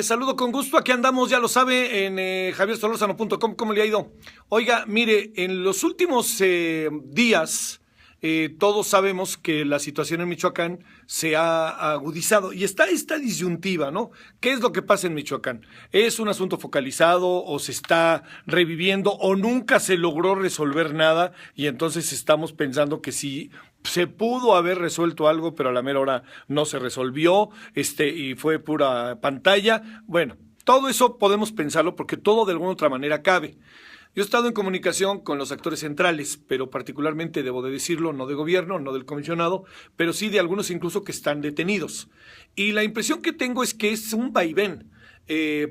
Saludo con gusto, aquí andamos, ya lo sabe, en javiersolorzano.com. ¿Cómo le ha ido? Oiga, mire, en los últimos días todos sabemos que la situación en Michoacán se ha agudizado y está esta disyuntiva, ¿no? ¿Qué es lo que pasa en Michoacán? ¿Es un asunto focalizado o se está reviviendo o nunca se logró resolver nada y entonces estamos pensando que sí se pudo haber resuelto algo, pero a la mera hora no se resolvió, y fue pura pantalla? Bueno, todo eso podemos pensarlo porque todo de alguna otra manera cabe. Yo he estado en comunicación con los actores centrales, pero particularmente, debo de decirlo, no de gobierno, no del comisionado, pero sí de algunos incluso que están detenidos. Y la impresión que tengo es que es un vaivén.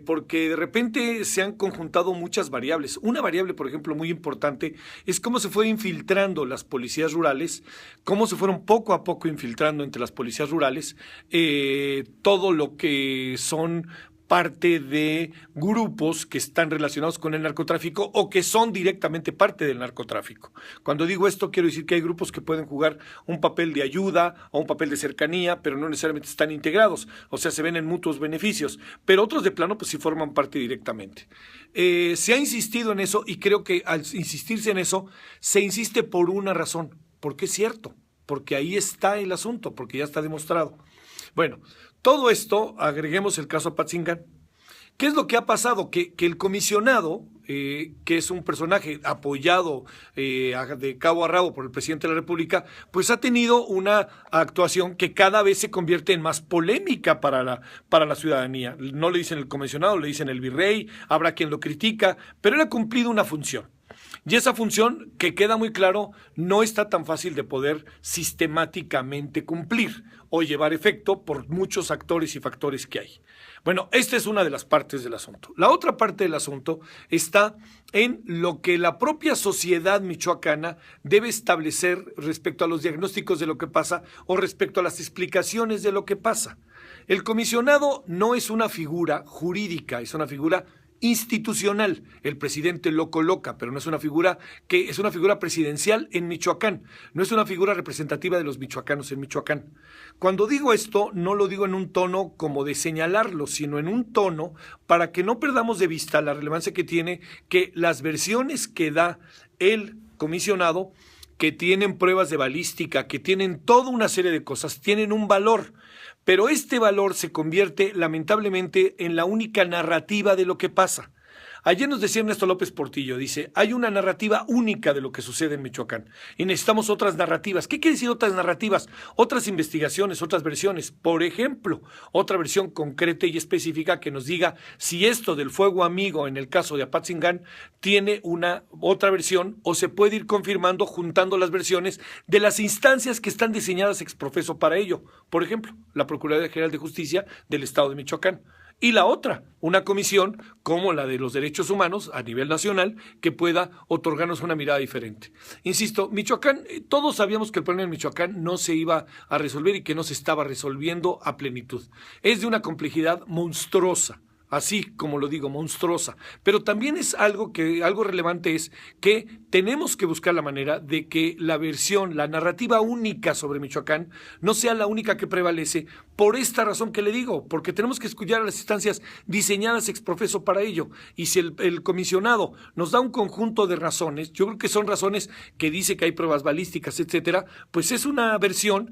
Porque de repente se han conjuntado muchas variables. Una variable, por ejemplo, muy importante es cómo se fue infiltrando las policías rurales, cómo se fueron poco a poco infiltrando entre las policías rurales todo lo que son parte de grupos que están relacionados con el narcotráfico o que son directamente parte del narcotráfico. Cuando digo esto, quiero decir que hay grupos que pueden jugar un papel de ayuda o un papel de cercanía, pero no necesariamente están integrados, o sea, se ven en mutuos beneficios, pero otros de plano pues sí forman parte directamente. Se ha insistido en eso y creo que al insistirse en eso, se insiste por una razón, porque es cierto, porque ahí está el asunto, porque ya está demostrado. Bueno, todo esto, agreguemos el caso Apatzingán. ¿Qué es lo que ha pasado? Que el comisionado, que es un personaje apoyado de cabo a rabo por el presidente de la República, pues ha tenido una actuación que cada vez se convierte en más polémica para la ciudadanía. No le dicen el comisionado, le dicen el virrey, habrá quien lo critica, pero él ha cumplido una función. Y esa función, que queda muy claro, no está tan fácil de poder sistemáticamente cumplir o llevar efecto por muchos actores y factores que hay. Bueno, esta es una de las partes del asunto. La otra parte del asunto está en lo que la propia sociedad michoacana debe establecer respecto a los diagnósticos de lo que pasa o respecto a las explicaciones de lo que pasa. El comisionado no es una figura jurídica, es una figura institucional. El presidente lo coloca, pero no es una figura que es una figura presidencial en Michoacán, no es una figura representativa de los michoacanos en Michoacán. Cuando digo esto, no lo digo en un tono como de señalarlo, sino en un tono para que no perdamos de vista la relevancia que tiene que las versiones que da el comisionado, que tienen pruebas de balística, que tienen toda una serie de cosas, tienen un valor. Pero este valor se convierte lamentablemente en la única narrativa de lo que pasa. Ayer nos decía Ernesto López Portillo, dice, hay una narrativa única de lo que sucede en Michoacán y necesitamos otras narrativas. ¿Qué quiere decir otras narrativas? Otras investigaciones, otras versiones. Por ejemplo, otra versión concreta y específica que nos diga si esto del fuego amigo en el caso de Apatzingán tiene una otra versión o se puede ir confirmando juntando las versiones de las instancias que están diseñadas ex profeso para ello. Por ejemplo, la Procuraduría General de Justicia del Estado de Michoacán. Y la otra, una comisión como la de los derechos humanos a nivel nacional que pueda otorgarnos una mirada diferente. Insisto, Michoacán, todos sabíamos que el problema en Michoacán no se iba a resolver y que no se estaba resolviendo a plenitud. Es de una complejidad monstruosa. Así como lo digo, monstruosa. Pero también es algo relevante es que tenemos que buscar la manera de que la versión, la narrativa única sobre Michoacán no sea la única que prevalece por esta razón que le digo, porque tenemos que escuchar a las instancias diseñadas ex profeso para ello. Y si el comisionado nos da un conjunto de razones, yo creo que son razones que dice que hay pruebas balísticas, etcétera, pues es una versión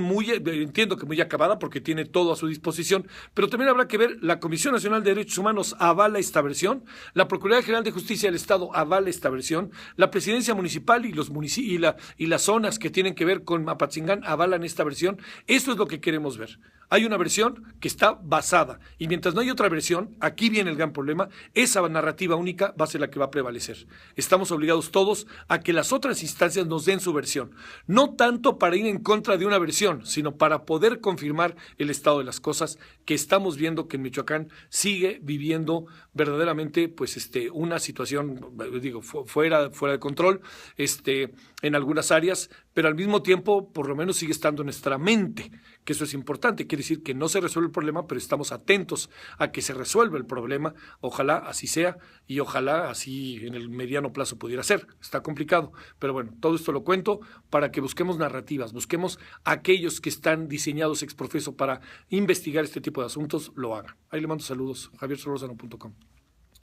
muy, entiendo que muy acabada porque tiene todo a su disposición, pero también habrá que ver la Comisión Nacional de Derechos Humanos avala esta versión, la Procuraduría General de Justicia del Estado avala esta versión, la Presidencia Municipal y las zonas que tienen que ver con Apatzingán avalan esta versión. Eso es lo que queremos ver. Hay una versión que está basada y mientras no hay otra versión, aquí viene el gran problema, esa narrativa única va a ser la que va a prevalecer. Estamos obligados todos a que las otras instancias nos den su versión, no tanto para ir en contra de una versión, sino para poder confirmar el estado de las cosas que estamos viendo que en Michoacán sigue viviendo verdaderamente pues una situación, digo, fuera de control en algunas áreas, pero al mismo tiempo por lo menos sigue estando en nuestra mente, que eso es importante. Quiere decir que no se resuelve el problema, pero estamos atentos a que se resuelva el problema. Ojalá así sea y ojalá así en el mediano plazo pudiera ser. Está complicado, pero bueno, todo esto lo cuento para que busquemos narrativas, busquemos aquellos que están diseñados ex profeso para investigar este tipo de asuntos, lo hagan. Ahí le mando saludos, javiersolórzano.com.